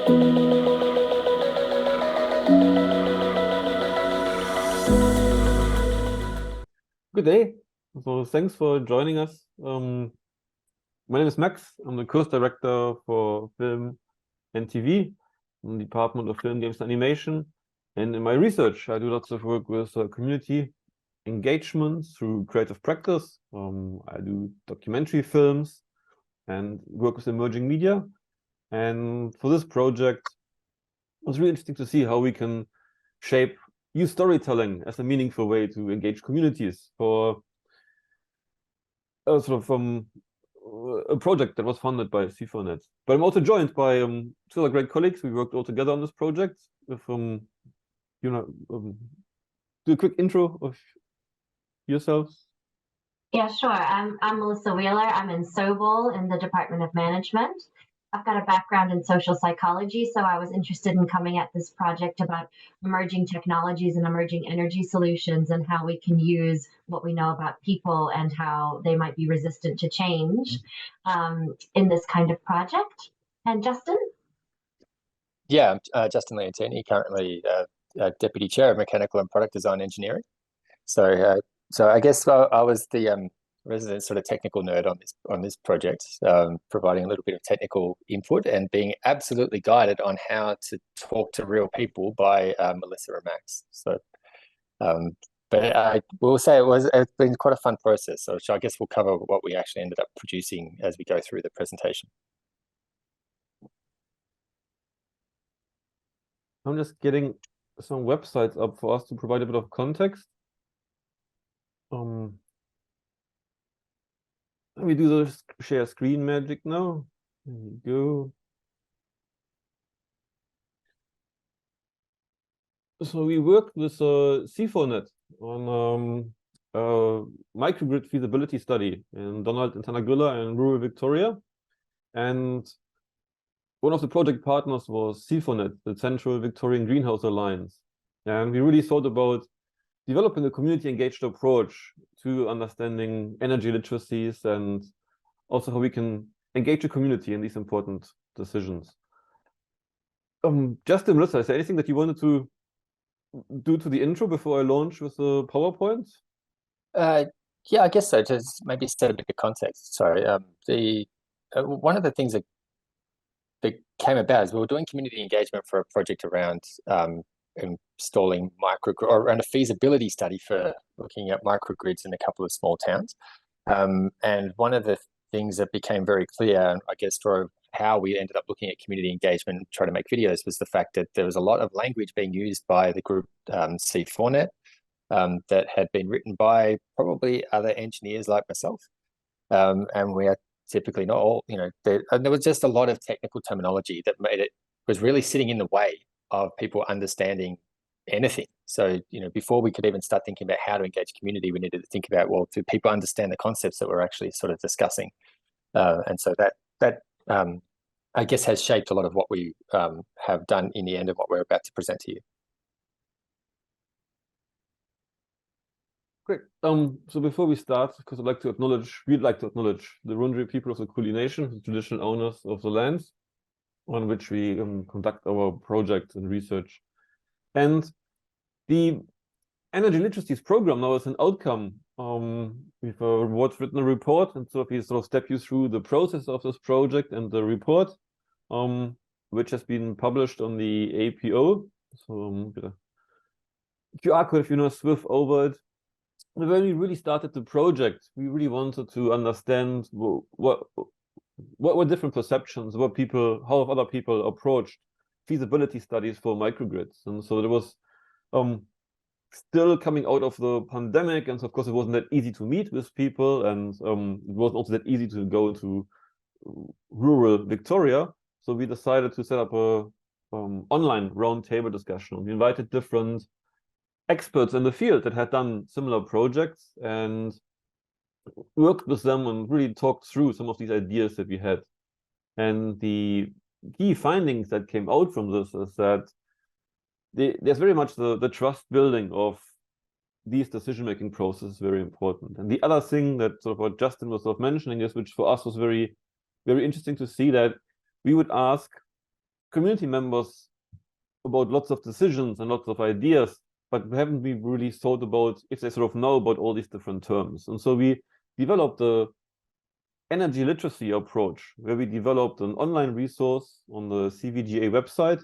Good day. So thanks for joining us. My name is Max. I'm the course director for film and TV in the Department of Film, Games, and Animation. And in my research, I do lots of work with community engagement through creative practice. I do documentary films and work with emerging media. And for this project, it was really interesting to see how we can use storytelling as a meaningful way to engage communities for a project that was funded by C4Net. But I'm also joined by two other great colleagues. We worked all together on this project. If do a quick intro of yourselves. Yeah, sure. I'm Melissa Wheeler. I'm in Sobol in the Department of Management. I've got a background in social psychology, so I was interested in coming at this project about emerging technologies and emerging energy solutions and how we can use what we know about people and how they might be resistant to change in this kind of project. And Justin? Yeah, I'm Justin Leontini, currently Deputy Chair of Mechanical and Product Design Engineering. So I guess I was the resident sort of technical nerd on this project, providing a little bit of technical input and being absolutely guided on how to talk to real people by Melissa and Max. So, but I will say it's been quite a fun process. So I guess we'll cover what we actually ended up producing as we go through the presentation. I'm just getting some websites up for us to provide a bit of context. We do the share screen magic now. There we go. So we worked with C4Net on a microgrid feasibility study in Donald and Tanagula in rural Victoria. And one of the project partners was C4Net, the Central Victorian Greenhouse Alliance. And we really thought about developing a community-engaged approach to understanding energy literacies and also how we can engage the community in these important decisions. Justin, Melissa, is there anything that you wanted to do to the intro before I launch with the PowerPoint? Yeah, I guess so. Just maybe set a bit of context. Sorry. One of the things that came about is we were doing community engagement for a project around installing microgrid, or around a feasibility study for looking at microgrids in a couple of small towns. And one of the things that became very clear, I guess, for how we ended up looking at community engagement and trying to make videos, was the fact that there was a lot of language being used by the group C4Net that had been written by probably other engineers like myself. And we are typically not all, there was just a lot of technical terminology that was really sitting in the way of people understanding anything. So, before we could even start thinking about how to engage community, we needed to think about, well, do people understand the concepts that we're actually sort of discussing? And so that I guess has shaped a lot of what we have done in the end of what we're about to present to you. Great. So before we start, because we'd like to acknowledge the Wurundjeri people of the Kulin Nation, the traditional owners of the lands on which we conduct our project and research. And the Energy Literacies program now is an outcome. We've written a report, and so we sort of step you through the process of this project and the report, which has been published on the APO. So QR code if you swift over it. When we really started the project, we really wanted to understand what were different perceptions, how have other people approached feasibility studies for microgrids. And so it was still coming out of the pandemic, and so of course it wasn't that easy to meet with people, and it wasn't also that easy to go into rural Victoria. So we decided to set up a online roundtable discussion. We invited different experts in the field that had done similar projects and worked with them and really talked through some of these ideas that we had. And the key findings that came out from this is that there's very much the trust building of these decision-making processes very important. And the other thing that sort of what Justin was sort of mentioning is, which for us was very, very interesting to see, that we would ask community members about lots of decisions and lots of ideas, but haven't we really thought about if they sort of know about all these different terms. And so we developed the energy literacy approach, where we developed an online resource on the CVGA website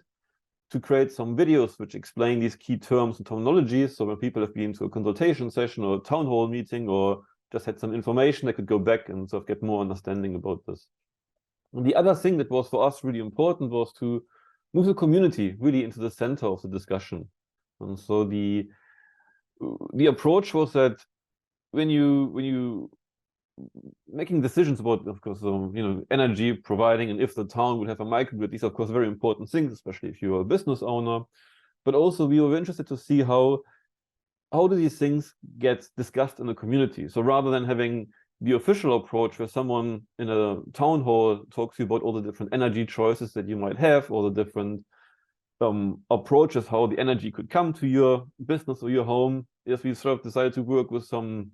to create some videos which explain these key terms and terminologies. So when people have been to a consultation session or a town hall meeting or just had some information, they could go back and sort of get more understanding about this. And the other thing that was for us really important was to move the community really into the center of the discussion. And so the approach was that when you making decisions about, of course, energy providing, and if the town would have a microgrid, these are of course very important things, especially if you're a business owner. But also we were interested to see how do these things get discussed in the community. So rather than having the official approach where someone in a town hall talks to you about all the different energy choices that you might have, or the different approaches how the energy could come to your business or your home, is we sort of decided to work with some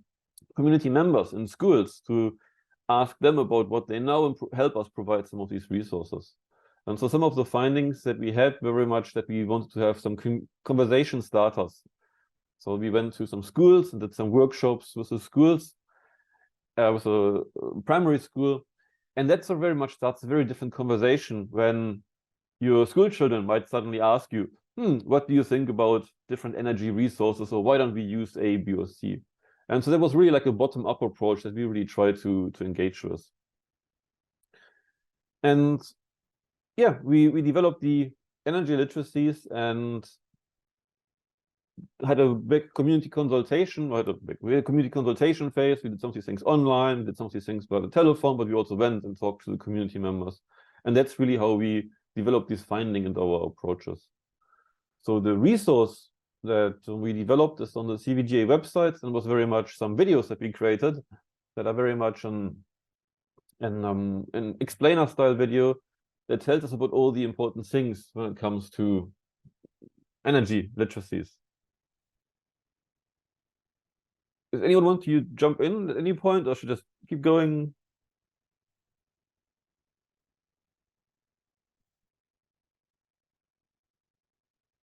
community members in schools to ask them about what they know and help us provide some of these resources. And so some of the findings that we had were very much that we wanted to have some conversation starters. So we went to some schools and did some workshops with the schools, with a primary school. And that's very much starts a very different conversation when your school children might suddenly ask you, what do you think about different energy resources, or why don't we use A, B, or C? And so that was really like a bottom-up approach that we really tried to engage with. And yeah, we developed the energy literacies and had a big community consultation, we had a community consultation phase. We did some of these things online, did some of these things by the telephone, but we also went and talked to the community members. And that's really how we developed this finding and our approaches. So the resource that we developed is on the CVGA website, and was very much some videos that we created that are very much an explainer style video that tells us about all the important things when it comes to energy literacies. Does anyone want to jump in at any point, or should I just keep going?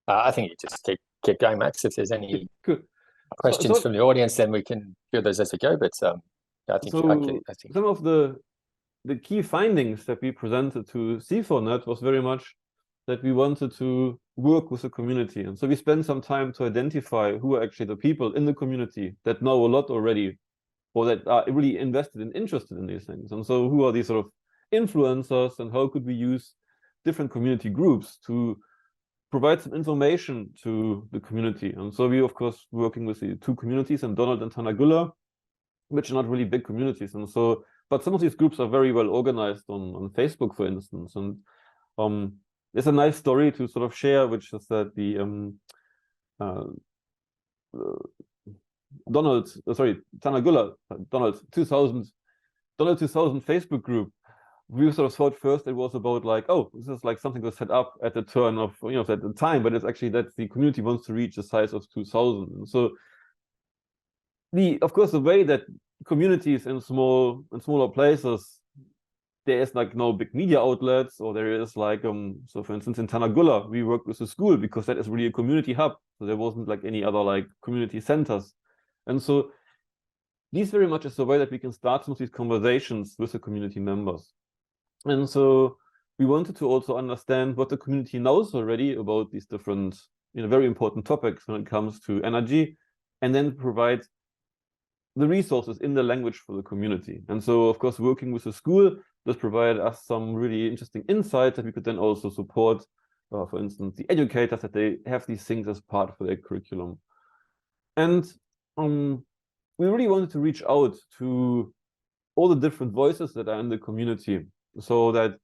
I think you just keep going, Max. If there's any Good questions from the audience, then we can do those as we go. But I think some of the key findings that we presented to C4Net was very much that we wanted to work with the community. And so we spent some time to identify who are actually the people in the community that know a lot already, or that are really invested and interested in these things. And so who are these sort of influencers, and how could we use different community groups to provide some information to the community. And so we, of course, working with the two communities, in Donald and Tanagula, which are not really big communities. And so, but some of these groups are very well organized on Facebook, for instance. And there's a nice story to sort of share, which is that the Tanagula, Donald 2000 Facebook group, we sort of thought first it was about like, oh, this is like something was set up at the turn of, at the time, but it's actually that the community wants to reach the size of 2000. And so of course, the way that communities in smaller places, there is like no big media outlets, or there is like, so for instance, in Tanagula, we worked with a school because that is really a community hub. So there wasn't like any other like community centers. And so this very much is the way that we can start some of these conversations with the community members. And so we wanted to also understand what the community knows already about these different, very important topics when it comes to energy, and then provide the resources in the language for the community. And so, of course, working with the school, this provided us some really interesting insights that we could then also support, for instance, the educators, that they have these things as part of their curriculum. And we really wanted to reach out to all the different voices that are in the community, so that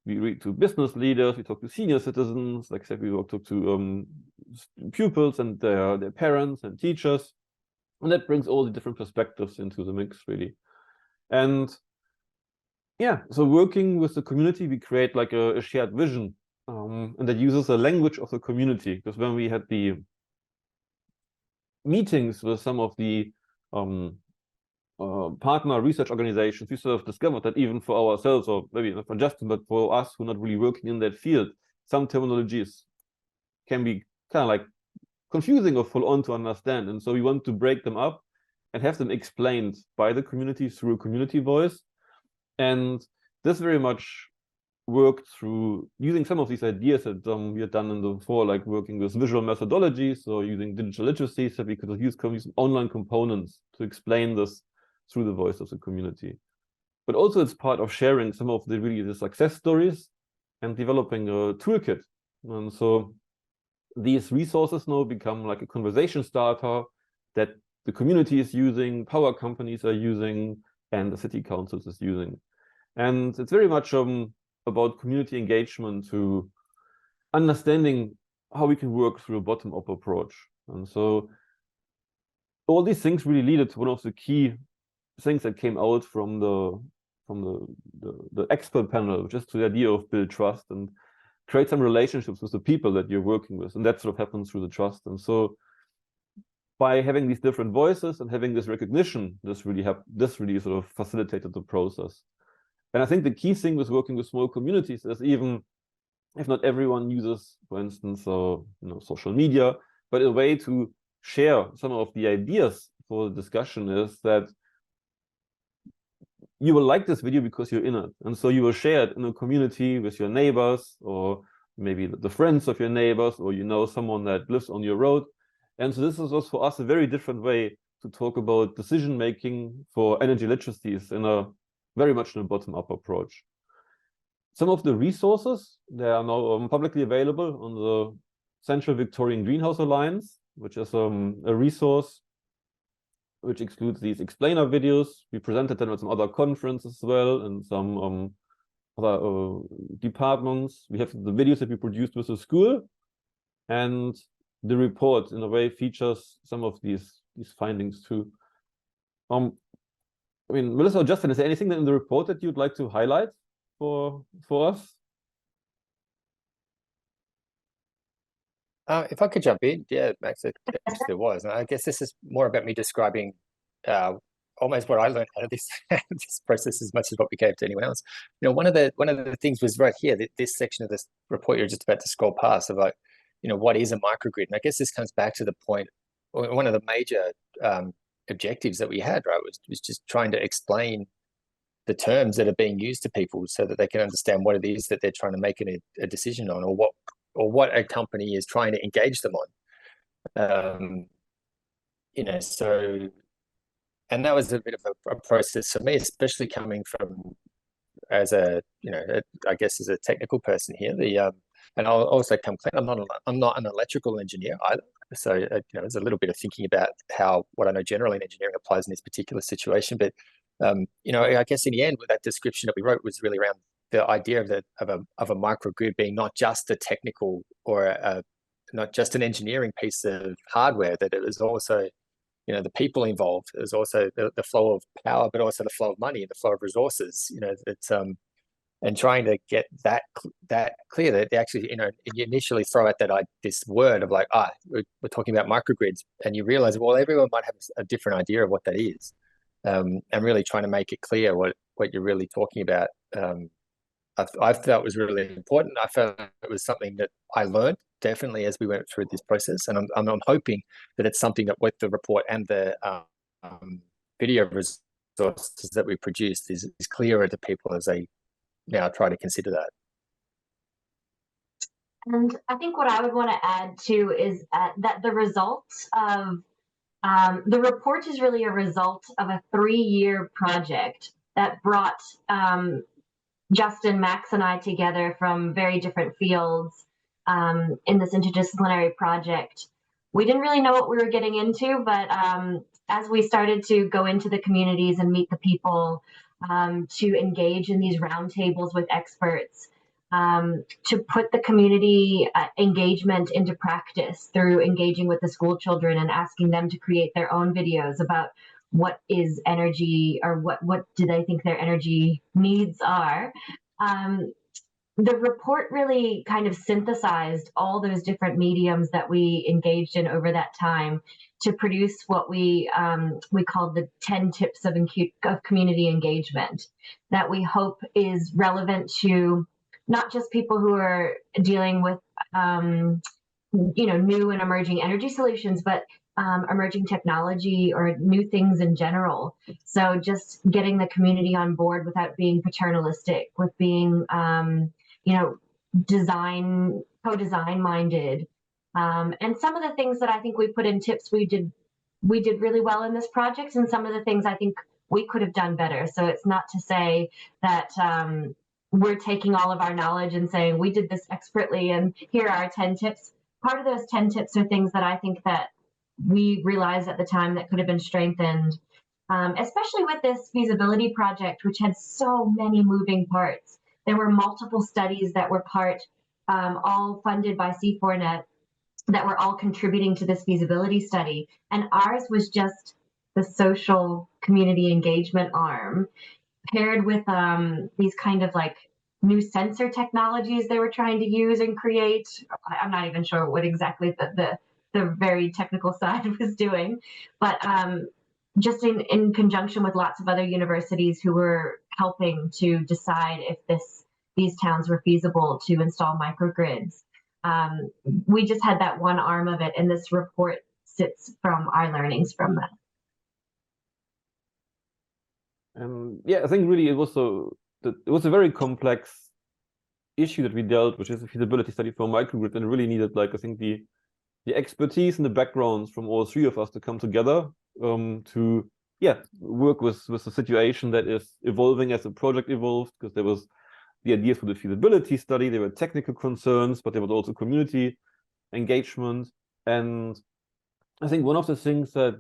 we read to business leaders, we talk to senior citizens, like I said, we talk to pupils and their parents and teachers. And that brings all the different perspectives into the mix, really. And yeah, so working with the community, we create like a shared vision, and that uses the language of the community. Because when we had the meetings with some of the partner research organizations, we sort of discovered that even for ourselves, or maybe not for Justin, but for us who are not really working in that field, some terminologies can be kind of like confusing or full on to understand. And so we want to break them up and have them explained by the community through a community voice. And this very much worked through using some of these ideas that we had done in the before, like working with visual methodologies or using digital literacies, that we could use online components to explain this through the voice of the community. But also it's part of sharing some of the success stories and developing a toolkit. And so these resources now become like a conversation starter that the community is using, power companies are using, and the city councils is using. And it's very much about community engagement to understanding how we can work through a bottom-up approach. And so all these things really led to one of the key things that came out from the expert panel, which is the idea of build trust and create some relationships with the people that you're working with. And that sort of happens through the trust. And so by having these different voices and having this recognition, this really sort of facilitated the process. And I think the key thing with working with small communities is, even if not everyone uses, for instance, social media, but a way to share some of the ideas for the discussion is that you will like this video because you're in it. And so you will share it in a community with your neighbors, or maybe the friends of your neighbors, or someone that lives on your road. And so this is for us a very different way to talk about decision making for energy literacies very much in a bottom-up approach. Some of the resources, they are now publicly available on the Central Victorian Greenhouse Alliance, which is a resource which excludes these explainer videos. We presented them at some other conferences as well, and some other departments. We have the videos that we produced with the school, and the report in a way features some of these findings too. Melissa or Justin, is there anything in the report that you'd like to highlight for us? If I could jump in, yeah, Max, there was. And I guess this is more about me describing almost what I learned out of this this process as much as what we gave to anyone else. One of the things was right here, this section of this report you're just about to scroll past, about what is a microgrid. And I guess this comes back to the point, one of the major objectives that we had, right, was just trying to explain the terms that are being used to people so that they can understand what it is that they're trying to make a decision on, or what a company is trying to engage them on. So, and that was a bit of a process for me, especially coming from as I guess as a technical person here. And I'll also come clean, I'm not an electrical engineer either. So, there's a little bit of thinking about how what I know generally in engineering applies in this particular situation. But, I guess in the end, with that description that we wrote was really around the idea of a microgrid being not just a technical or not just an engineering piece of hardware, that it was also, the people involved. There's also the flow of power, but also the flow of money and the flow of resources. It's and trying to get that clear, that they actually, you initially throw out this word of like, we're talking about microgrids, and you realize, well, everyone might have a different idea of what that is, and really trying to make it clear what you're really talking about. I felt was really important. I felt it was something that I learned definitely as we went through this process, and I'm hoping that it's something that with the report and the video resources that we produced is clearer to people as they now try to consider that. And I think what I would want to add too is that the results of the report is really a result of a 3-year project that brought Justin, Max, and I together from very different fields in this interdisciplinary project. We didn't really know what we were getting into, but as we started to go into the communities and meet the people, to engage in these roundtables with experts, to put the community engagement into practice through engaging with the school children and asking them to create their own videos about what is energy, or what do they think their energy needs are. The report really kind of synthesized all those different mediums that we engaged in over that time to produce what we called the 10 tips of community engagement, that we hope is relevant to not just people who are dealing with new and emerging energy solutions, but emerging technology or new things in general. So just getting the community on board without being paternalistic, with being co-design minded. And some of the things that I think we put in tips we did really well in this project, and some of the things I think we could have done better. So it's not to say that we're taking all of our knowledge and saying we did this expertly and here are 10 tips. Part of those 10 tips are things that I think that we realized at the time that could have been strengthened, especially with this feasibility project, which had so many moving parts. There were multiple studies that were all funded by C4Net, that were all contributing to this feasibility study. And ours was just the social community engagement arm, paired with these kind of like new sensor technologies they were trying to use and create. I'm not even sure what exactly the very technical side was doing, but just in conjunction with lots of other universities who were helping to decide if these towns were feasible to install microgrids. We just had that one arm of it, and this report sits from our learnings from that. Yeah, I think really it was a very complex issue that we dealt, which is a feasibility study for microgrid, and really needed, like, I think the expertise and the backgrounds from all three of us to come together to work with the situation that is evolving as the project evolved, because there was the idea for the feasibility study, there were technical concerns, but there was also community engagement. And I think one of the things that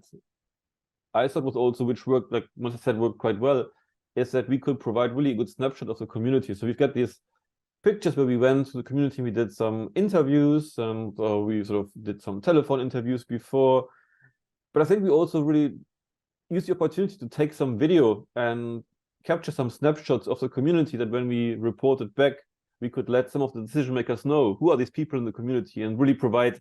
I thought was also, which worked, like Melissa said, worked quite well, is that we could provide really a good snapshot of the community. So we've got these pictures where we went to the community, we did some interviews, and we sort of did some telephone interviews before. But I think we also really used the opportunity to take some video and capture some snapshots of the community, that when we reported back, we could let some of the decision makers know who are these people in the community, and really provide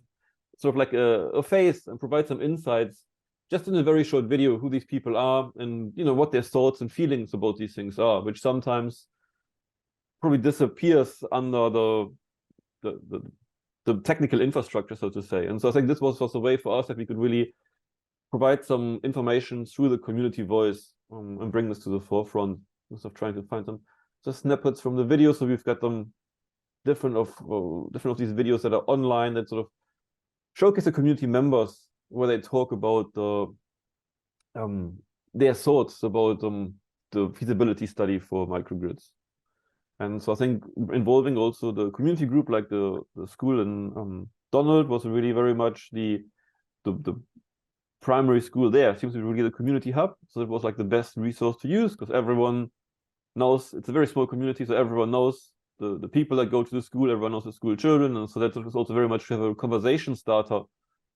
sort of like a face and provide some insights just in a very short video, who these people are and what their thoughts and feelings about these things are, which sometimes probably disappears under the technical infrastructure, so to say. And so I think this was a way for us that we could really provide some information through the community voice and bring this to the forefront, instead of trying to find some snippets from the video. So we've got different of these videos that are online that sort of showcase the community members, where they talk about their thoughts about the feasibility study for microgrids. And so I think involving also the community group, like the school in Donald, was really very much the primary school there. It seems to be really the community hub. So it was like the best resource to use, because everyone knows, it's a very small community, so everyone knows the people that go to the school, everyone knows the school children. And so that was also very much to have a conversation starter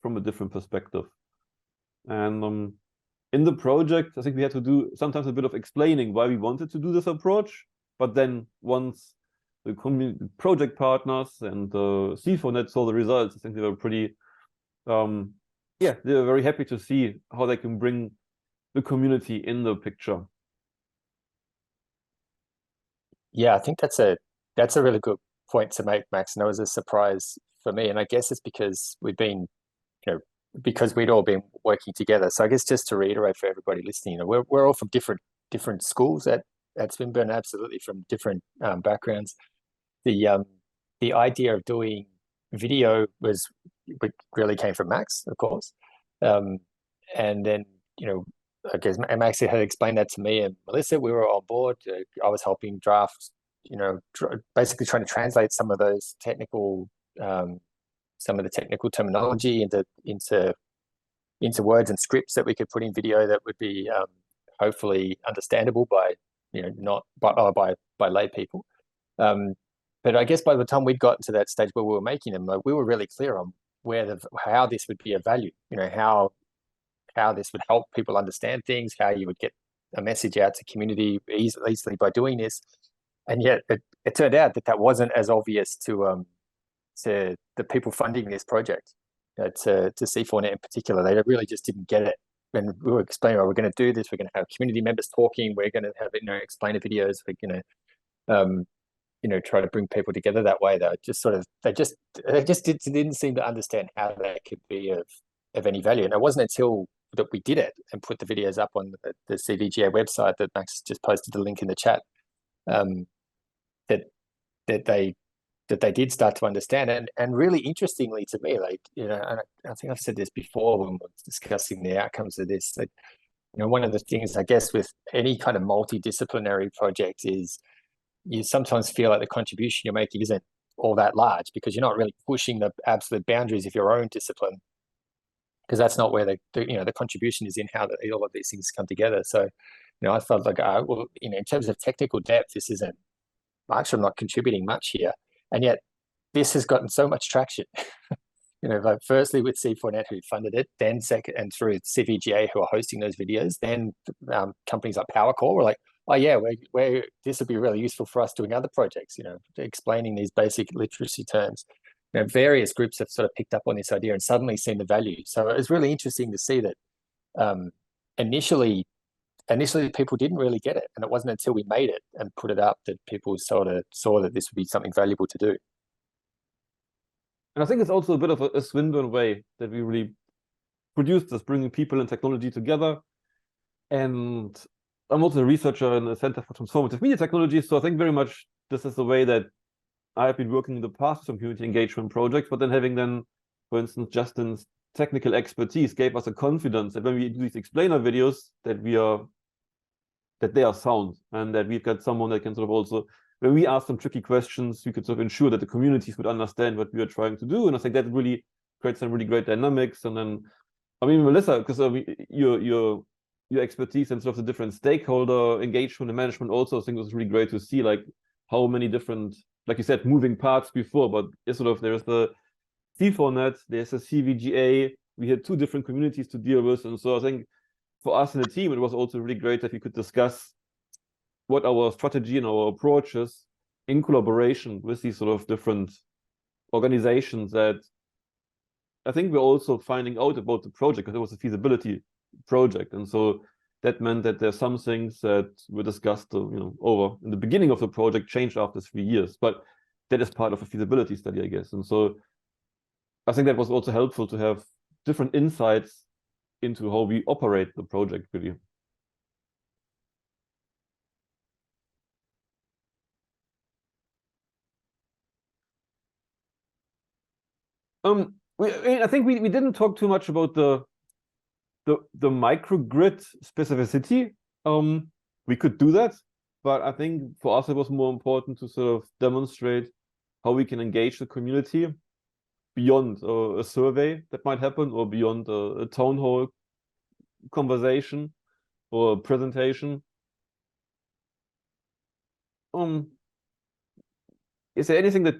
from a different perspective. And in the project, I think we had to do sometimes a bit of explaining why we wanted to do this approach. But then once the project partners and C4Net saw the results, I think they were pretty, they were very happy to see how they can bring the community in the picture. Yeah, I think that's a really good point to make, Max. And it was a surprise for me. And I guess it's because because we'd all been working together. So I guess just to reiterate for everybody listening, we're all from different schools at Swinburne, absolutely from different backgrounds. The idea of doing video really came from Max, of course. And then, I guess Max had explained that to me and Melissa. We were on board. I was helping draft, basically trying to translate some of those technical some of the technical terminology into words and scripts that we could put in video that would be hopefully understandable by not by lay people. But I guess by the time we'd gotten to that stage where we were making them, we were really clear on how this would be of value. How this would help people understand things, how you would get a message out to community easily by doing this. And yet it turned out that wasn't as obvious to the people funding this project, to C4Net in particular. They really just didn't get it. And we were explaining, we're going to do this, we're going to have community members talking, we're going to have explainer videos, we're going to try to bring people together that way. They just didn't seem to understand how that could be of any value. And it wasn't until that we did it and put the videos up on the CVGA website that Max just posted the link in the chat, that they did start to understand. And really interestingly to me, like, and I think I've said this before when we were discussing the outcomes of this, like, one of the things, I guess, with any kind of multidisciplinary project is you sometimes feel like the contribution you're making isn't all that large because you're not really pushing the absolute boundaries of your own discipline, because that's not where the contribution is in how all of these things come together. So, I felt like, well, in terms of technical depth, this isn't much. I'm not contributing much here, and yet this has gotten so much traction. Like firstly with C4Net, who funded it, then second, and through CVGA, who are hosting those videos, then companies like PowerCore were like, oh yeah, this would be really useful for us doing other projects, explaining these basic literacy terms. Various groups have sort of picked up on this idea and suddenly seen the value. So it's really interesting to see that initially people didn't really get it, and it wasn't until we made it and put it up that people sort of saw that this would be something valuable to do. And I think it's also a bit of a Swinburne way that we really produced this, bringing people and technology together. And I'm also a researcher in the Center for Transformative Media Technology, so I think very much this is the way that I've been working in the past with some community engagement projects, but then having for instance, Justin's technical expertise gave us a confidence that when we do these explainer videos, that they are sound, and that we've got someone that can sort of also, when we ask some tricky questions, we could sort of ensure that the communities would understand what we are trying to do. And I think that really creates some really great dynamics. And then, I mean, Melissa, because your expertise and sort of the different stakeholder engagement and management also, I think it was really great to see like how many different, like you said, moving parts before, but it's sort of, there's the C4Net, there's a CVGA, we had 2 different communities to deal with. And so I think for us in the team, it was also really great that we could discuss what our strategy and our approach is in collaboration with these sort of different organizations that I think we're also finding out about the project, because it was a feasibility project. And so that meant that there's some things that were discussed, over in the beginning of the project, changed after 3 years, but that is part of a feasibility study, I guess. And so I think that was also helpful to have different insights into how we operate the project, really. I think we didn't talk too much about the microgrid specificity. We could do that, but I think for us it was more important to sort of demonstrate how we can engage the community beyond a survey that might happen, or beyond a town hall conversation or a presentation. Is there anything that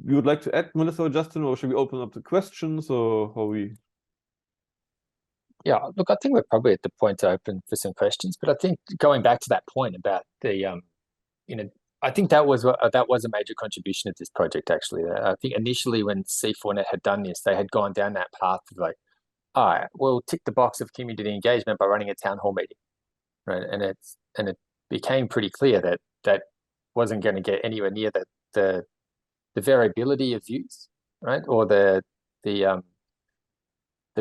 you would like to add, Melissa or Justin, or should we open up to questions, or how we? Yeah, look, I think we're probably at the point to open for some questions, but I think going back to that point about the, I think that was a major contribution of this project, actually. I think initially when C4Net had done this, they had gone down that path of like, all right, we'll tick the box of community engagement by running a town hall meeting, right? And it became pretty clear that that wasn't going to get anywhere near the variability of views, right? Or the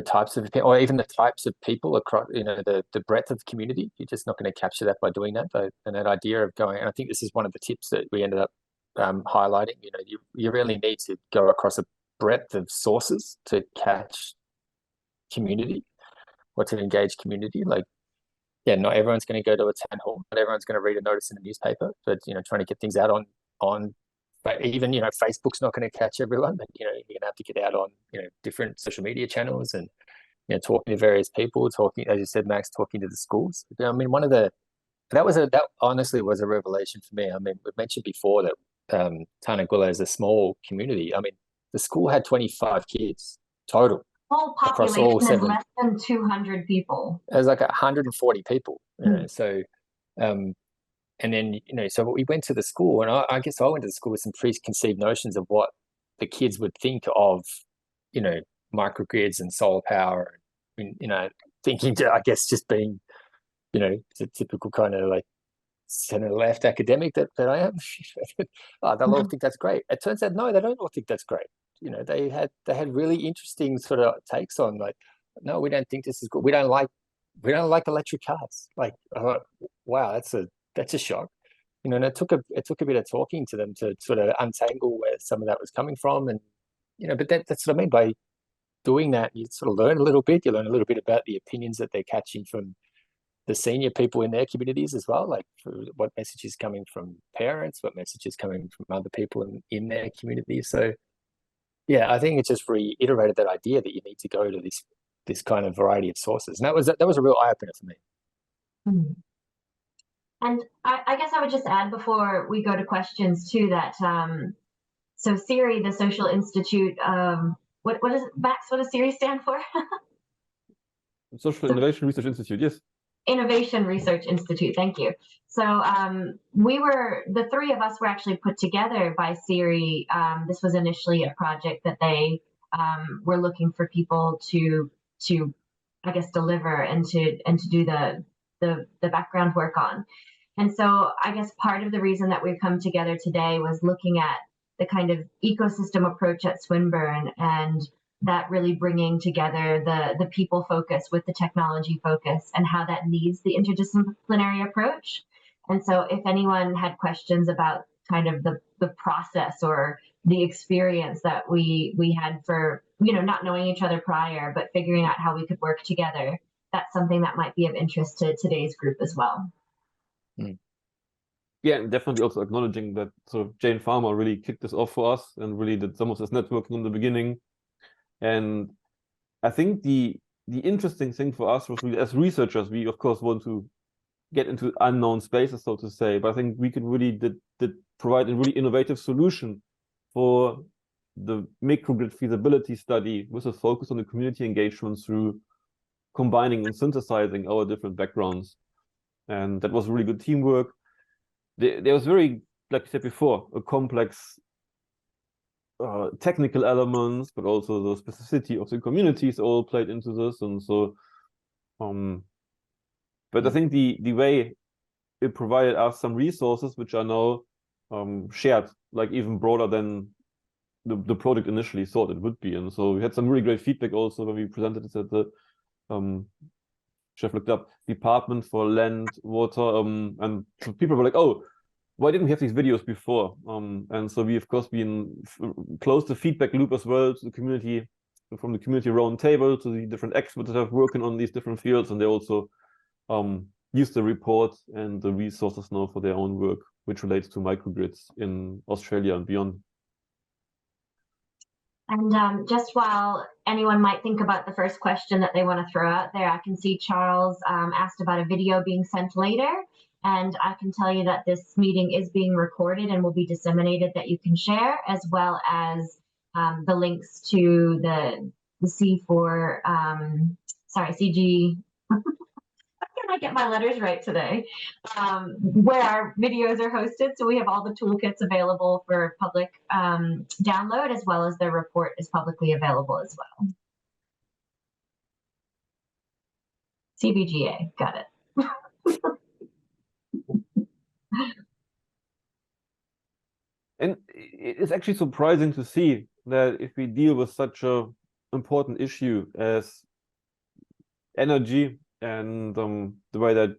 types of, or even the types of people across, the breadth of community. You're just not going to capture that by doing that. And that idea of going, and I think this is one of the tips that we ended up highlighting. You really need to go across a breadth of sources to catch community, or to engage community. Like, yeah, not everyone's going to go to a town hall, not everyone's going to read a notice in the newspaper, but trying to get things out on. But even, Facebook's not going to catch everyone, but, you're going to have to get out on, different social media channels and, talking to various people, talking, as you said, Max, talking to the schools. I mean, that honestly was a revelation for me. I mean, we mentioned before that Tarnagulla is a small community. I mean, the school had 25 kids total. Whole population is less than 200 people. There's like 140 people, so, and then, so we went to the school, and I guess I went to the school with some preconceived notions of what the kids would think of, microgrids and solar power, and, thinking, I guess, just being, the typical kind of like center-left academic that I am, they'll all think that's great. It turns out, no, they don't all think that's great. You know, they had really interesting sort of takes on, like, no, we don't think this is good. We don't like electric cars. Like, wow, that's a shock. You know, and it took a bit of talking to them to sort of untangle where some of that was coming from, and you know, but that's what I mean by doing that. You sort of learn a little bit. You learn a little bit about the opinions that they're catching from the senior people in their communities as well, like what message is coming from parents, what message is coming from other people in their community. So yeah, I think it just reiterated that idea that you need to go to this kind of variety of sources. And that was a real eye-opener for me. Mm-hmm. And I guess I would just add before we go to questions too that so SIRI, the Social Institute, what is it, Max? What does SIRI stand for? Social Innovation Research Institute, yes. Innovation Research Institute, thank you. So the three of us were actually put together by SIRI. This was initially a project that they were looking for people to I guess deliver and to do the background work on. And so I guess part of the reason that we've come together today was looking at the kind of ecosystem approach at Swinburne, and that really bringing together the people focus with the technology focus and how that needs the interdisciplinary approach. And so if anyone had questions about kind of the process or the experience that we had for, you know, not knowing each other prior, but figuring out how we could work together, that's something that might be of interest to today's group as well. Yeah, and definitely also acknowledging that sort of Jane Farmer really kicked this off for us and really did some of this networking in the beginning. And I think the interesting thing for us was really, as researchers, we of course want to get into unknown spaces, so to say, but I think we could really did provide a really innovative solution for the microgrid feasibility study with a focus on the community engagement through combining and synthesizing our different backgrounds. And that was really good teamwork. There was very, like I said before, a complex technical elements, but also the specificity of the communities all played into this. And so, but I think the way it provided us some resources which are now shared, like even broader than the project initially thought it would be. And so we had some really great feedback also when we presented it at the Chef looked up Department for Land, Water, and so people were like, oh, why didn't we have these videos before? And so we, of course, been close to feedback loop as well to the community, from the community round table to the different experts that have working on these different fields, and they also use the report and the resources now for their own work, which relates to microgrids in Australia and beyond. And just while anyone might think about the first question that they want to throw out there, I can see Charles asked about a video being sent later. And I can tell you that this meeting is being recorded and will be disseminated that you can share, as well as the links to the C4, CG. How can I get my letters right today? Where our videos are hosted. So we have all the toolkits available for public download, as well as their report is publicly available as well. CBGA, got it. And it's actually surprising to see that if we deal with such a important issue as energy and the way that,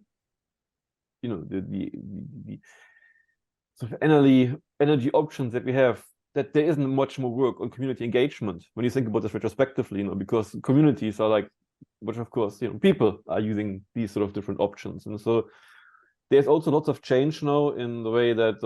you know, the sort of energy options that we have, that there isn't much more work on community engagement when you think about this retrospectively, you know, because communities are like, which of course, you know, people are using these sort of different options. And so there's also lots of change now in the way that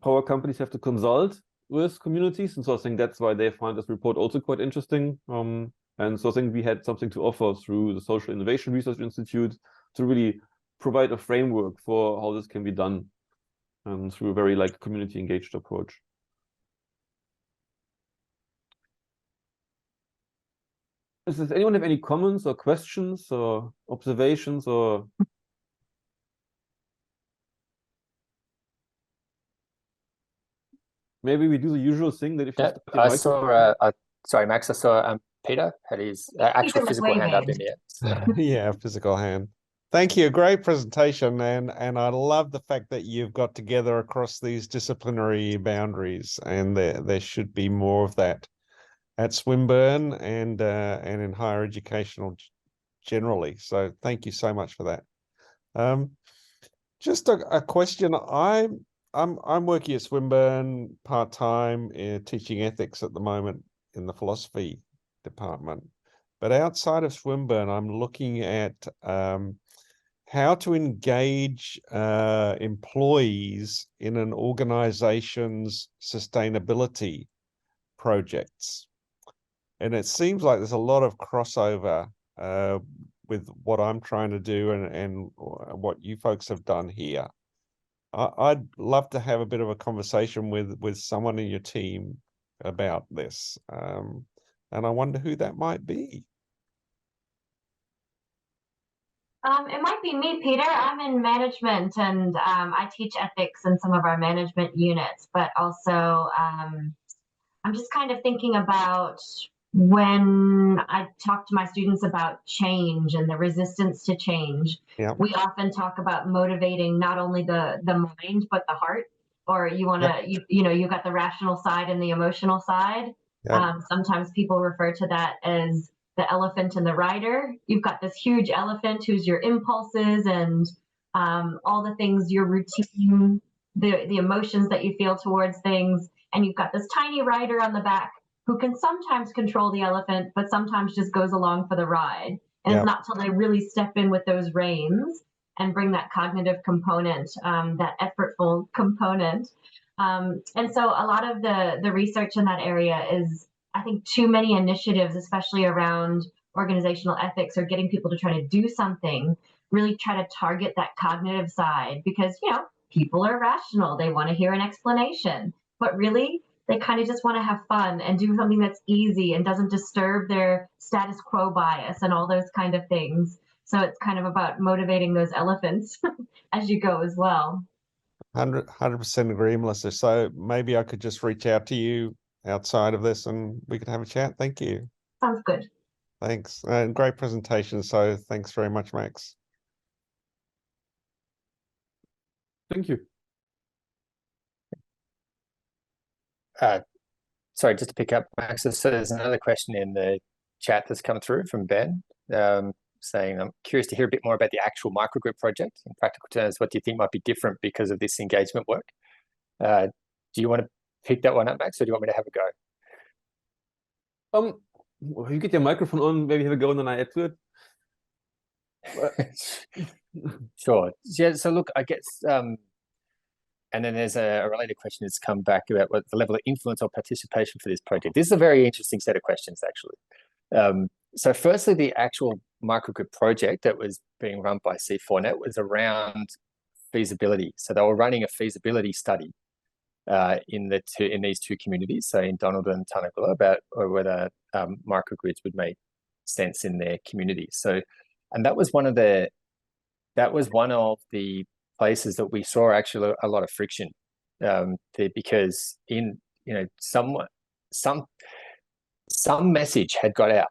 power companies have to consult with communities. And so I think that's why they find this report also quite interesting. And so I think we had something to offer through the Social Innovation Research Institute to really provide a framework for how this can be done through a very like community engaged approach. Does anyone have any comments or questions or observations or? Maybe we do the usual thing that if you I saw, sorry, Max, I saw Peter had his actual physical hand up in the air. Yeah, physical hand. Thank you. Great presentation, and I love the fact that you've got together across these disciplinary boundaries, and there should be more of that at Swinburne and in higher educational generally. So thank you so much for that. Just a question. I'm working at Swinburne part-time teaching ethics at the moment in the philosophy department. But outside of Swinburne, I'm looking at how to engage employees in an organization's sustainability projects. And it seems like there's a lot of crossover with what I'm trying to do and what you folks have done here. I'd love to have a bit of a conversation with someone in your team about this. And I wonder who that might be. It might be me, Peter. I'm in management, and I teach ethics in some of our management units, but also I'm just kind of thinking about when I talk to my students about change and the resistance to change. Yeah. We often talk about motivating not only the mind, but the heart, or you want to, you got the rational side and the emotional side. Yep. Sometimes people refer to that as the elephant and the rider. You've got this huge elephant who's your impulses and all the things, your routine, the emotions that you feel towards things. And you've got this tiny rider on the back who can sometimes control the elephant, but sometimes just goes along for the ride. And Yep. it's not till they really step in with those reins and bring that cognitive component, that effortful component. And so a lot of the research in that area is, I think, too many initiatives, especially around organizational ethics or getting people to try to do something, really try to target that cognitive side because, people are rational. They want to hear an explanation, but really they kind of just want to have fun and do something that's easy and doesn't disturb their status quo bias and all those kind of things. So it's kind of about motivating those elephants as you go as well. 100% agree, Melissa. So maybe I could just reach out to you outside of this and we could have a chat. Thank you. Sounds good. Thanks. And great presentation. So thanks very much, Max. Thank you. Sorry, just to pick up, Max. So there's another question in the chat that's come through from Ben, saying, I'm curious to hear a bit more about the actual microgrid project. In practical terms, what do you think might be different because of this engagement work? Do you want to pick that one up, Max, or do you want me to have a go? You get your microphone on, maybe have a go and then I add to it. Sure. Yeah, so look, I guess, and then there's a related question that's come back about what the level of influence or participation for this project. This is a very interesting set of questions, actually. So firstly, the actual microgrid project that was being run by C4Net was around feasibility. So they were running a feasibility study in these two communities, so in Donald and Tanagula, about whether microgrids would make sense in their communities. So, and that was one of the places that we saw actually a lot of friction, because in some message had got out,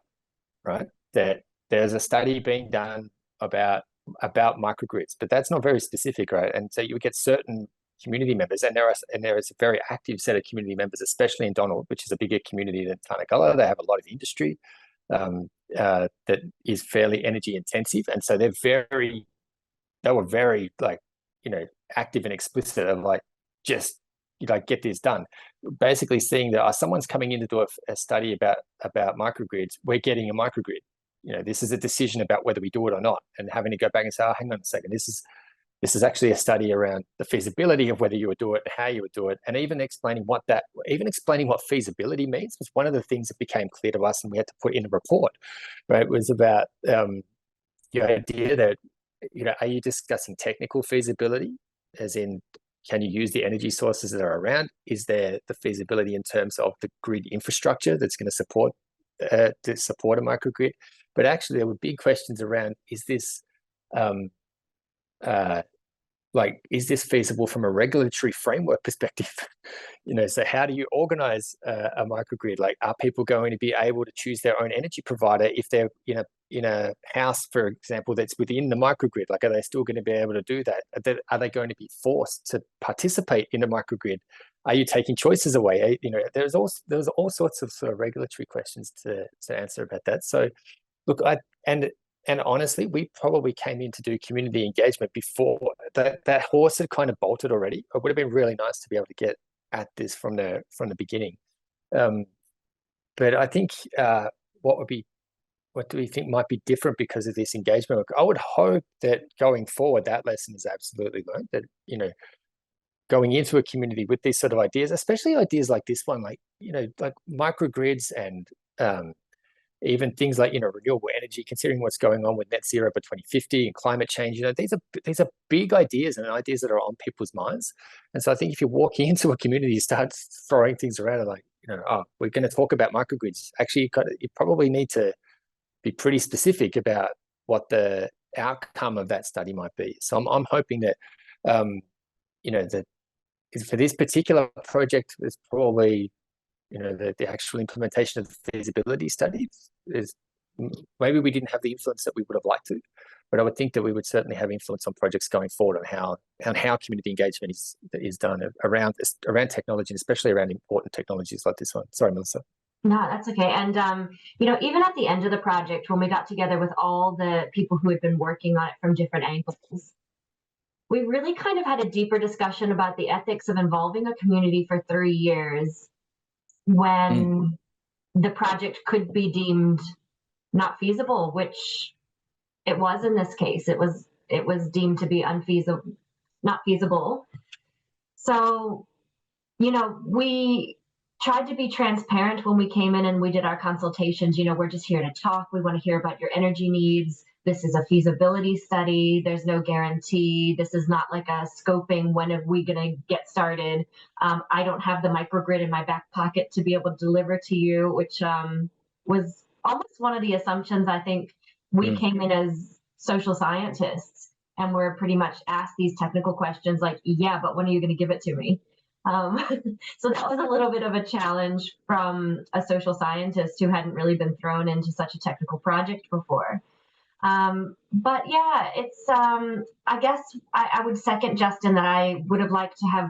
right? That there's a study being done about microgrids, but that's not very specific, right? And so you would get certain community members, and there is a very active set of community members, especially in Donald, which is a bigger community than Tanagula. They have a lot of industry that is fairly energy intensive, and so they were very active and explicit of just get this done. Basically seeing that someone's coming in to do a study about microgrids, we're getting a microgrid. This is a decision about whether we do it or not, and having to go back and say, oh, hang on a second, this is actually a study around the feasibility of whether you would do it and how you would do it, and even explaining what feasibility means was one of the things that became clear to us, and we had to put in a report. Right, it was about the idea that are you discussing technical feasibility, as in can you use the energy sources that are around? Is there the feasibility in terms of the grid infrastructure that's going to support a microgrid? But actually, there were big questions around: is this like, is this feasible from a regulatory framework perspective? So how do you organize a microgrid? Like, are people going to be able to choose their own energy provider if they're in a house, for example, that's within the microgrid? Like, are they still going to be able to do that? Are they going to be forced to participate in a microgrid? Are you taking choices away? There's all sorts of sort of regulatory questions to answer about that. So, look, and honestly, we probably came in to do community engagement before that horse had kind of bolted already. It would have been really nice to be able to get at this from the beginning. But I think what do we think might be different because of this engagement? I would hope that going forward, that lesson is absolutely learned, that, going into a community with these sort of ideas, especially ideas like this one, like microgrids and even things like renewable energy, considering what's going on with net zero by 2050 and climate change. These are big ideas and ideas that are on people's minds. And so I think if you're walking into a community, you start throwing things around and like, oh, we're going to talk about microgrids. Actually, you probably need to be pretty specific about what the outcome of that study might be. So I'm hoping that that for this particular project, it's probably the actual implementation of the feasibility study is, maybe we didn't have the influence that we would have liked to, but I would think that we would certainly have influence on projects going forward on how community engagement is done around technology, and especially around important technologies like this one. Sorry, Melissa. No, that's okay. And even at the end of the project, when we got together with all the people who had been working on it from different angles, we really kind of had a deeper discussion about the ethics of involving a community for 3 years when the project could be deemed not feasible, which it was in this case. It was deemed to be not feasible. So, we tried to be transparent when we came in and we did our consultations. We're just here to talk. We want to hear about your energy needs. This is a feasibility study. There's no guarantee. This is not like a scoping. When are we going to get started? I don't have the microgrid in my back pocket to be able to deliver to you, which was almost one of the assumptions. I think we came in as social scientists and we're pretty much asked these technical questions like, yeah, but when are you going to give it to me? So that was a little bit of a challenge from a social scientist who hadn't really been thrown into such a technical project before. But yeah, it's, I guess I would second Justin that I would have liked to have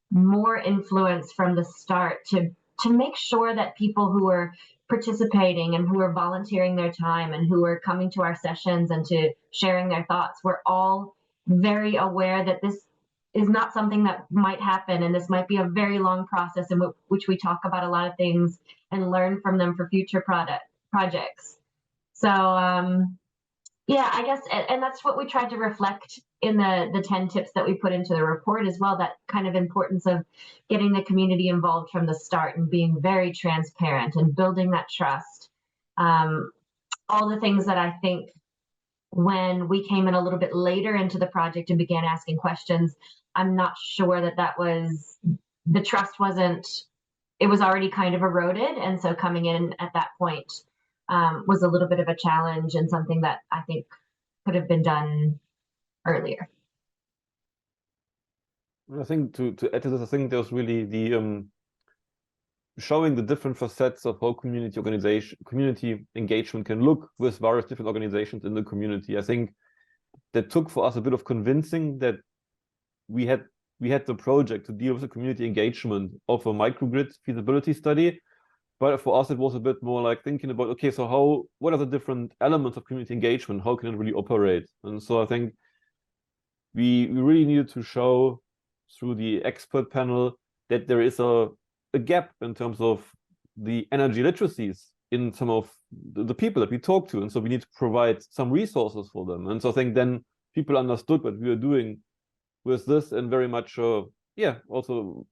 more influence from the start to make sure that people who are participating and who are volunteering their time and who are coming to our sessions and to sharing their thoughts were all very aware that this is not something that might happen, and this might be a very long process in which we talk about a lot of things and learn from them for future projects. So yeah, I guess, and that's what we tried to reflect in the 10 tips that we put into the report as well, that kind of importance of getting the community involved from the start and being very transparent and building that trust. All the things that I think when we came in a little bit later into the project and began asking questions, I'm not sure that was, the trust wasn't, it was already kind of eroded. And so coming in at that point was a little bit of a challenge and something that I think could have been done earlier. I think to add to this, I think there's really the showing the different facets of how community engagement can look with various different organizations in the community. I think that took for us a bit of convincing that we had the project to deal with the community engagement of a microgrid feasibility study. But for us, it was a bit more like thinking about, okay, so what are the different elements of community engagement? How can it really operate? And so I think we really needed to show through the expert panel that there is a gap in terms of the energy literacies in some of the people that we talk to. And so we need to provide some resources for them. And so I think then people understood what we were doing with this in very much, also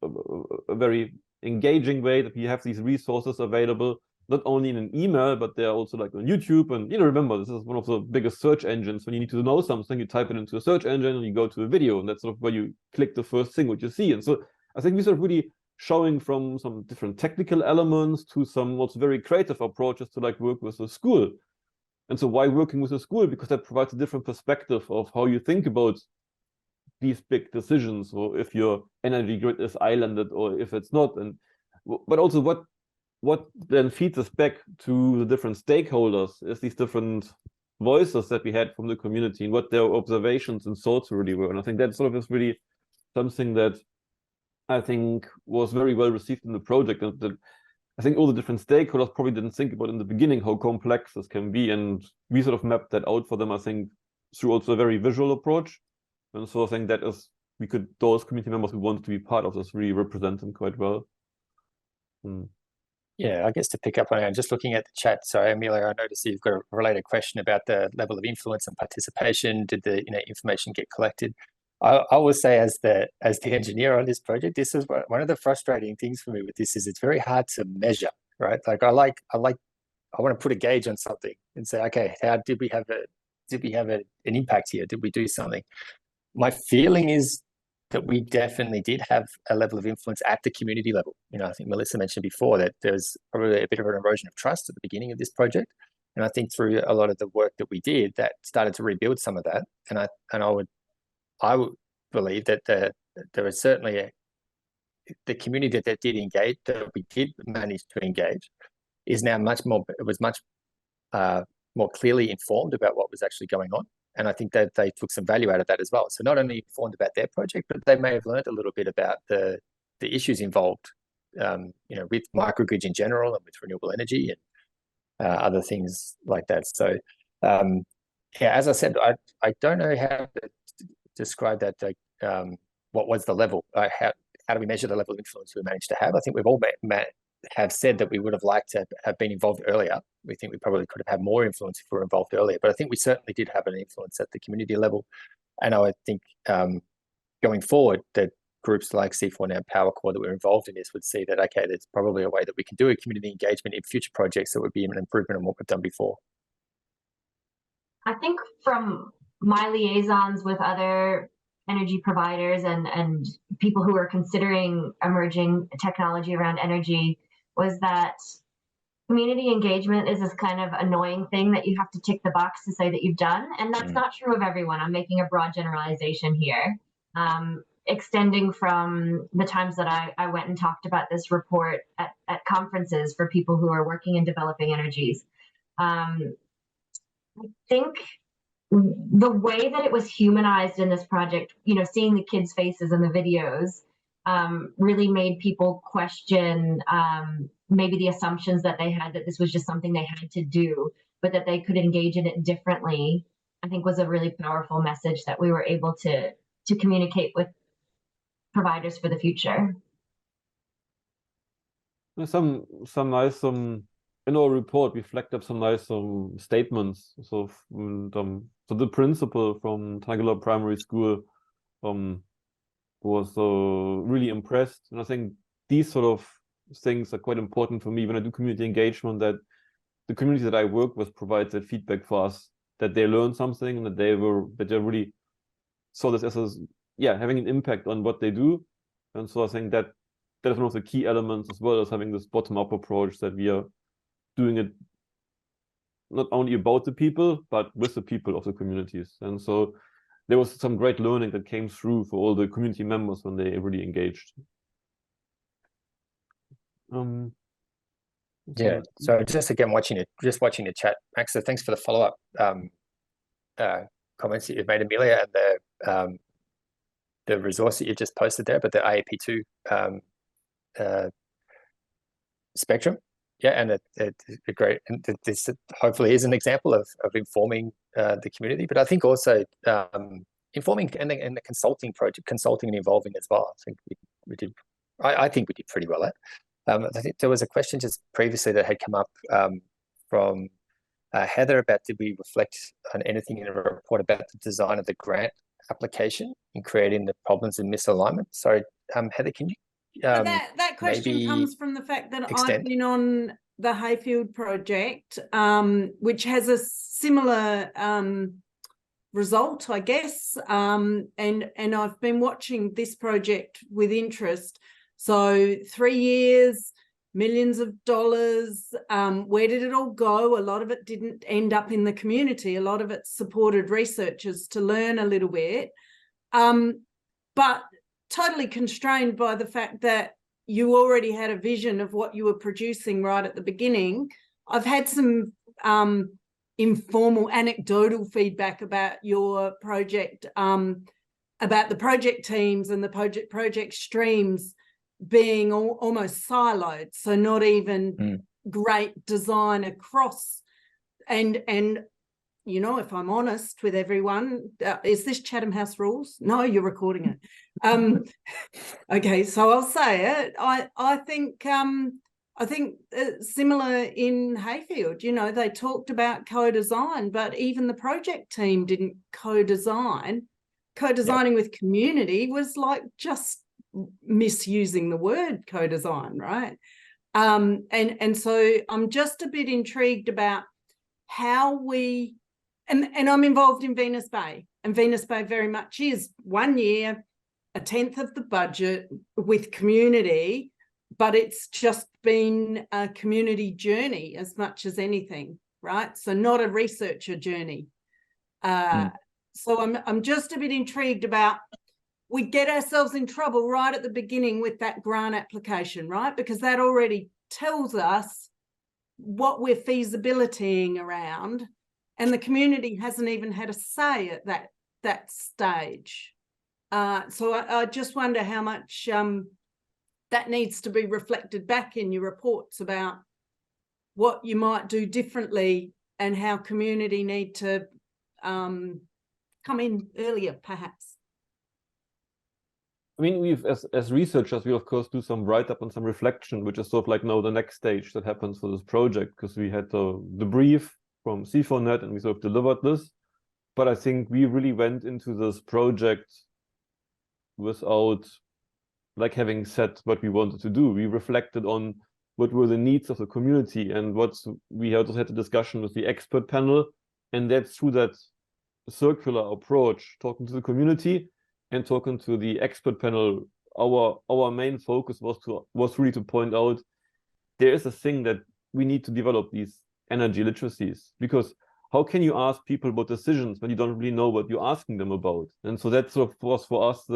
a very engaging way, that we have these resources available, not only in an email, but they're also like on YouTube. And remember, this is one of the biggest search engines. When you need to know something, you type it into a search engine and you go to a video, and that's sort of where you click the first thing what you see. And so I think we sort of really showing from some different technical elements to some also very creative approaches to like work with a school. And so why working with a school? Because that provides a different perspective of how you think about these big decisions, or if your energy grid is islanded or if it's not, and but also what then feeds us back to the different stakeholders is these different voices that we had from the community and what their observations and thoughts really were. And I think that sort of is really something that I think was very well received in the project, and that I think all the different stakeholders probably didn't think about in the beginning how complex this can be, and we sort of mapped that out for them, I think, through also a very visual approach. And so I think that is, those community members who wanted to be part of this really represent them quite well. Yeah, I guess to pick up on it, I'm just looking at the chat. Sorry, Amelia, I noticed you've got a related question about the level of influence and participation. Did the information get collected? I will say, as the engineer on this project, this is one of the frustrating things for me with this, is it's very hard to measure, right? Like I want to put a gauge on something and say, okay, how did we have an impact here? Did we do something? My feeling is that we definitely did have a level of influence at the community level. I think Melissa mentioned before that there's probably a bit of an erosion of trust at the beginning of this project. And I think through a lot of the work that we did, that started to rebuild some of that. And I would believe that there is certainly the community that did engage, that we did manage to engage, is now much more clearly informed about what was actually going on. And I think that they took some value out of that as well. So not only informed about their project, but they may have learned a little bit about the issues involved, with microgrids in general and with renewable energy and other things like that. So, as I said, I don't know how to describe that. What was the level? How do we measure the level of influence we managed to have? I think we've all have said that we would have liked to have been involved earlier. We think we probably could have had more influence if we were involved earlier, but I think we certainly did have an influence at the community level. And I would think going forward that groups like C4 and Power Core that were involved in this would see that, okay, there's probably a way that we can do a community engagement in future projects that would be an improvement on what we've done before. I think from my liaisons with other energy providers and people who are considering emerging technology around energy was that community engagement is this kind of annoying thing that you have to tick the box to say that you've done. And that's not true of everyone. I'm making a broad generalization here. Extending from the times that I went and talked about this report at conferences for people who are working in developing energies. I think the way that it was humanized in this project, seeing the kids' faces in the videos, really made people question maybe the assumptions that they had that this was just something they had to do, but that they could engage in it differently. I think was a really powerful message that we were able to communicate with providers for the future. There's some nice in our report we flagged up some nice statements. So the principal from Tagala Primary School was really impressed, and I think these sort of things are quite important for me when I do community engagement, that the community that I work with provides that feedback for us, that they learned something and that they really saw this as having an impact on what they do. And so I think that is one of the key elements, as well as having this bottom-up approach, that we are doing it not only about the people, but with the people of the communities. And so there was some great learning that came through for all the community members when they really engaged. Yeah, so just again watching the chat, Max, so thanks for the follow-up comments that you've made, Amelia, and the resource that you've just posted there, but the IAP2 spectrum. Yeah, and a great, and this hopefully is an example of informing the community, but I think also informing and the consulting and involving as well. I think we did. I think we did pretty well at. I think there was a question just previously that had come up from Heather about, did we reflect on anything in a report about the design of the grant application in creating the problems and misalignment? Sorry, Heather, can you? That question comes from the fact that I've been on the Hayfield project, which has a similar result, I guess, and I've been watching this project with interest. So 3 years, millions of dollars, where did it all go? A lot of it didn't end up in the community. A lot of it supported researchers to learn a little bit. but totally constrained by the fact that you already had a vision of what you were producing right at the beginning. I've had some informal anecdotal feedback about your project, about the project teams and the project streams being almost siloed, so not even great design across. And you know, if I'm honest with everyone, is this Chatham House rules? No, you're recording it. Okay, so I'll say it. I think similar in Hayfield, you know, they talked about co-design, but even the project team didn't co-design. Co-designing with community was like just misusing the word co-design, right? And so I'm just a bit intrigued about how we, and I'm involved in Venus Bay, and Venus Bay very much is 1 year, 1/10 of the budget with community, but it's just been a community journey as much as anything, right? So not a researcher journey. So I'm just a bit intrigued about, we get ourselves in trouble right at the beginning with that grant application, right? Because that already tells us what we're feasibilitying around, and the community hasn't even had a say at that stage. So I just wonder how much that needs to be reflected back in your reports about what you might do differently and how community need to come in earlier, perhaps. I mean, we've, as researchers, we of course do some write-up and some reflection, which is sort of like now the next stage that happens for this project, because we had the brief from C4Net and we sort of delivered this. But I think we really went into this project without like having said what we wanted to do. We reflected on what were the needs of the community, and we also had a discussion with the expert panel, and that's through that circular approach, talking to the community and talking to the expert panel, our main focus was really to point out there is a thing that we need to develop, these energy literacies, because how can you ask people about decisions when you don't really know what you're asking them about? And so that sort of was for us,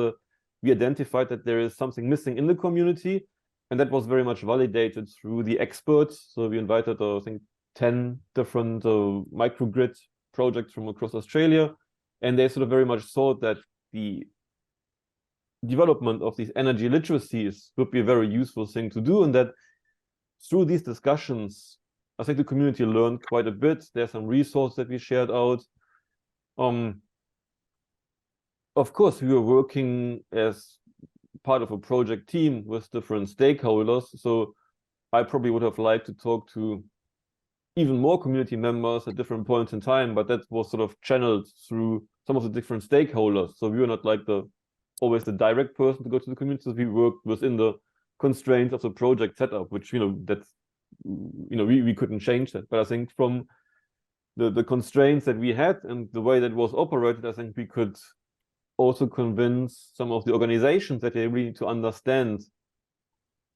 we identified that there is something missing in the community, and that was very much validated through the experts. So we invited, I think, 10 different microgrid projects from across Australia, and they sort of very much thought that the development of these energy literacies would be a very useful thing to do, and that through these discussions, I think the community learned quite a bit. There's some resources that we shared out. Of course, we were working as part of a project team with different stakeholders, so I probably would have liked to talk to even more community members at different points in time, but that was sort of channeled through some of the different stakeholders. So we were not like always the direct person to go to the community. We worked within the constraints of the project setup, which, you know, that's, you know, we couldn't change that. But I think from the constraints that we had and the way that was operated, I think we could also convince some of the organizations that they really need to understand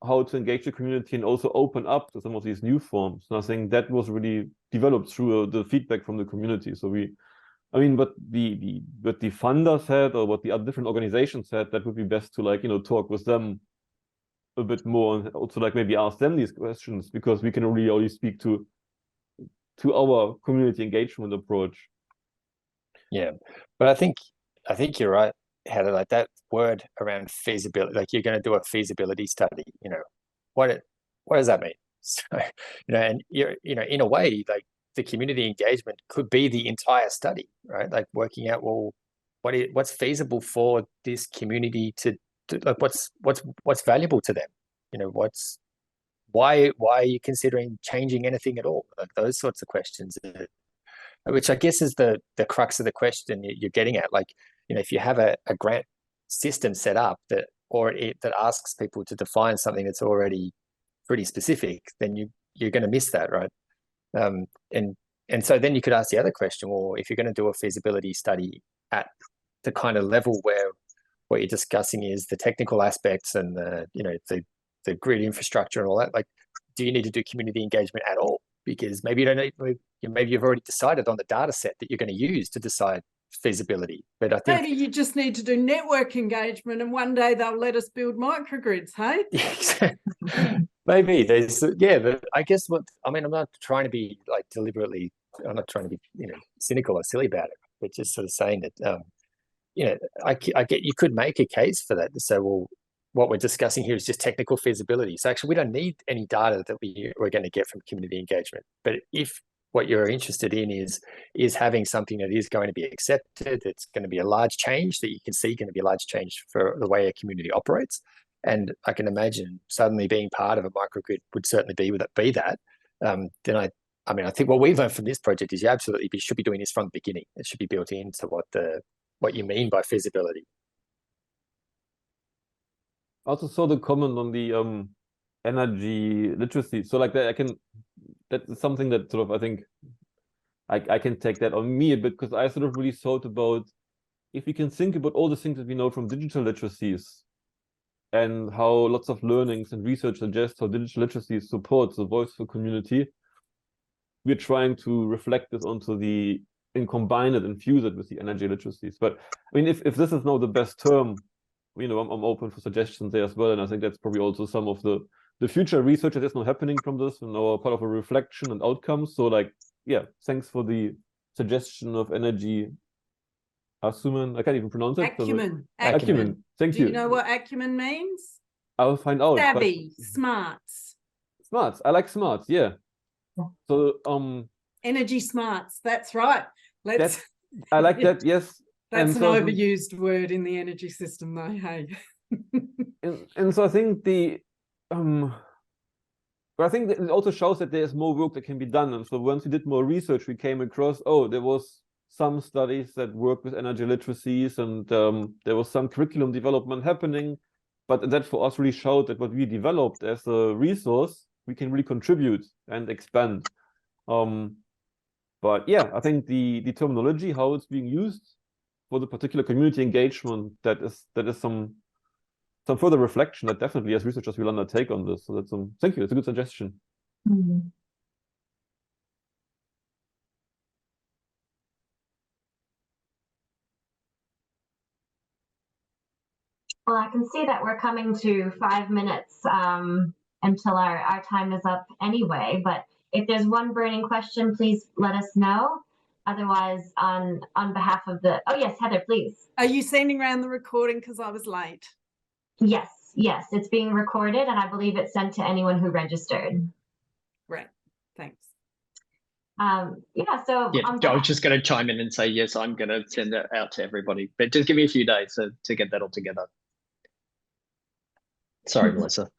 how to engage the community and also open up to some of these new forms. And I think that was really developed through the feedback from the community. So what the funders said, or what the other different organizations said, that would be best to, like, you know, talk with them a bit more, and also like maybe ask them these questions, because we can really only speak to our community engagement approach. Yeah, but I think you're right, Heather. Like that word around feasibility, like you're going to do a feasibility study. You know, what does that mean? So, you know, and in a way, like the community engagement could be the entire study, right? Like working out, well, what's feasible for this community to like, what's valuable to them? You know, why are you considering changing anything at all? Like those sorts of questions, which I guess is the crux of the question you're getting at. Like, you know, if you have a grant system set up that asks people to define something that's already pretty specific, then you're going to miss that, right? And so then you could ask the other question, well, if you're going to do a feasibility study at the kind of level where what you're discussing is the technical aspects and the grid infrastructure and all that, like, do you need to do community engagement at all? Because maybe you don't need, maybe you've already decided on the data set that you're going to use to decide feasibility. But I think maybe you just need to do network engagement, and one day they'll let us build microgrids, hey? Maybe there's, I guess I'm not trying to be like deliberately, I'm not trying to be, cynical or silly about it, but just sort of saying that, I get, you could make a case for that to say, well, what we're discussing here is just technical feasibility. So actually we don't need any data that we're going to get from community engagement. But if what you're interested in is having something that is going to be accepted, it's going to be a large change that you can see going to be a large change for the way a community operates. And I can imagine suddenly being part of a microgrid would certainly be that. Then I think what we've learned from this project is you absolutely should be doing this from the beginning. It should be built into what you mean by feasibility. I also saw the comment on the energy literacy. So like that, that's something that sort of, I think I can take that on me a bit, because I sort of really thought about if we can think about all the things that we know from digital literacies and how lots of learnings and research suggests how digital literacy supports the voice of the community. We're trying to reflect this onto and combine it and fuse it with the energy literacies. But I mean, if this is now the best term, I'm open for suggestions there as well. And I think that's probably also some of the future research that is now happening from this, and our part of a reflection and outcomes. So like, yeah, thanks for the suggestion of energy. Acumen, I can't even pronounce it. Acumen. Thank you. Do you know what acumen means? I'll find out. Savvy, smarts. Smarts. I like smarts, yeah. So energy smarts, that's right. I like that, yes. That's an overused word in the energy system though, hey. and so I think but I think that it also shows that there's more work that can be done. And so once we did more research, we came across, there was some studies that work with energy literacies, and there was some curriculum development happening. But that for us really showed that what we developed as a resource, we can really contribute and expand. But yeah, I think the terminology, how it's being used for the particular community engagement, that is some further reflection that definitely as researchers will undertake on this. So that's thank you. It's a good suggestion. Mm-hmm. Well, I can see that we're coming to 5 minutes until our time is up anyway. But if there's one burning question, please let us know. Otherwise, on behalf of oh yes, Heather, please. Are you sending around the recording because I was late? Yes, it's being recorded, and I believe it's sent to anyone who registered. Right, thanks. So I was just going to chime in and say, yes, I'm going to send that out to everybody, but just give me a few days to get that all together. Sorry, Melissa.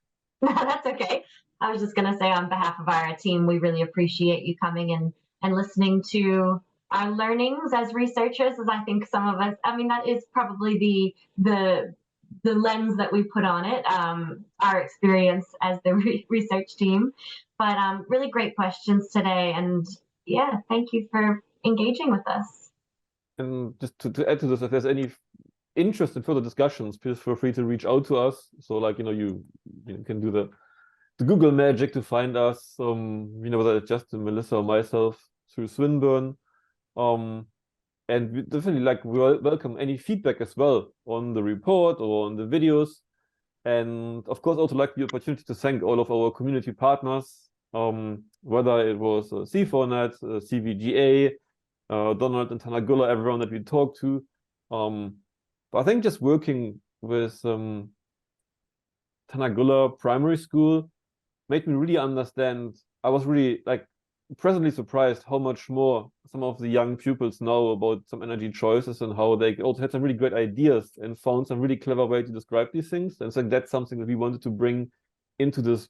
No, that's okay. I was just going to say on behalf of our team, we really appreciate you coming and listening to our learnings as researchers, as I think some of us, that is probably the lens that we put on it, our experience as the research team. But really great questions today. And yeah, thank you for engaging with us. And just to add to this, if there's any interest in further discussions, please feel free to reach out to us. So like, you can do the Google magic to find us, whether it's just Melissa or myself through Swinburne. And we definitely welcome any feedback as well on the report or on the videos. And of course, also like the opportunity to thank all of our community partners, whether it was C4Net, CVGA, Donald and Tanagula, everyone that we talked to. But I think just working with Tanagula Primary School made me really understand. I was really presently surprised how much more some of the young pupils know about some energy choices, and how they also had some really great ideas and found some really clever way to describe these things. And so that's something that we wanted to bring into this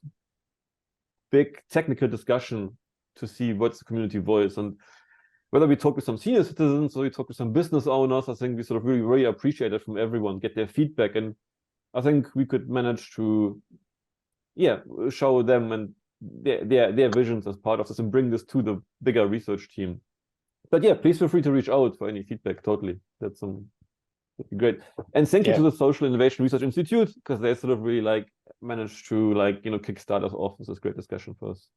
big technical discussion to see what's the community voice. And whether we talk with some senior citizens or we talk with some business owners, I think we sort of really, really appreciate it from everyone, get their feedback. And I think we could manage to, show them and their visions as part of this and bring this to the bigger research team. But yeah, please feel free to reach out for any feedback. Totally. That'd be great. And thank you to the Social Innovation Research Institute, because they sort of really managed to kickstart us off with this great discussion for us.